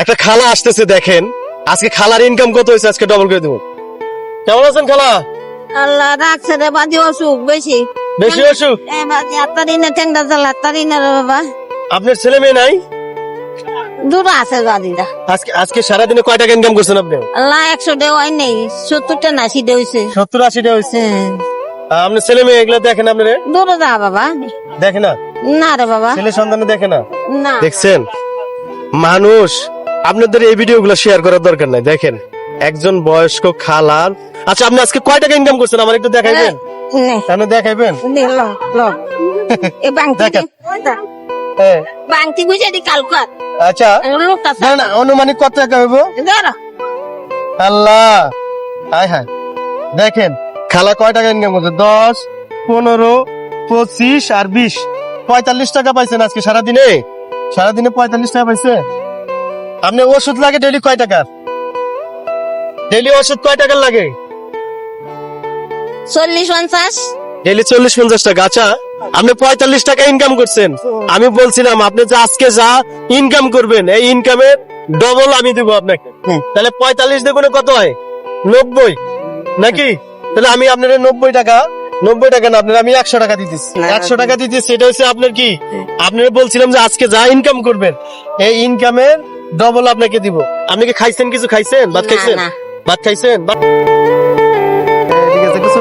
একটা খালা আসতেছে দেখেন, আজকে খালার ইনকাম কত হয়েছে আজকে ডবল করে দেবো। কেমন আছেন খালা? আল্লাহ রাখছে রে বাদি অসুখ বেশি বেশি অসুখ? বাদি আত্মারি না ঠেঙ্গা চাল আত্মারি না রে বাবা আপনার ছেলে মেয়ে নাই? দূর আছে বাদিটা। আজকে সারাদিনে কয় টাকা ইনকাম করছেন আপনি? আল্লাহ 100 দেওয়াই নেই 70টা না 80 দেওয়াইছে 70-80 হয়েছে। আপনার ছেলে মেয়ে এগুলো দেখেন আপনারে? দূরে যা বাবা দেখে না? না রে বাবা ছেলে সন্তান দেখে না? না দেখছেন মানুষ, আপনাদের এই ভিডিও গুলো শেয়ার করার দরকার নাই। দেখেন একজন বয়স্ক খালার, আচ্ছা আপনি আজকে কয় টাকা ইনকাম করছেন আমার একটু দেখাইবেন? কেন দেখাইবেন? এ বাংতি দেখেন। হ্যাঁ, বাংতি বুঝে দি কালকাত আচ্ছা লোকটা না না, অনুমানিক কত টাকা হইব? আল্লাহ, হায় হায়, দেখেন খালা কয় টাকা ইনকাম করছে? 10, 15, 25 আর 20, 45 টাকা পাইছেন আজকে সারাদিনে। সারাদিনে 45 টাকা পাইছে। আপনি ওষুধ লাগে ডেইলি কয় টাকা? ডেইলি ওষুধ কয় টাকার লাগে? 40-50 ডেইলি 40-50 টাকা। আচ্ছা আপনি 45 টাকা ইনকাম করছেন, আমি বলছিলাম আপনি যে আজকে যা ইনকাম করবেন এই ইনকামের ডবল আমি দেবো আপনাকে। তাহলে 45 দেখুন কত হয়? 90 নাকি? তাহলে আমি আপনার 90 টাকা না, আপনার আমি 100 টাকা দিতেছি। 100 টাকা দিতেছি, সেটা হচ্ছে আপনার কি? আপনারা বলছিলাম যে আজকে যা ইনকাম করবেন এই ইনকামের ডবল আপনাকে দিব। আপনি কি খাইছেন? কিছু খাইছেন? ভাত খাইছেন? না। ভাত খাইছেন? ঠিক আছে, কিছু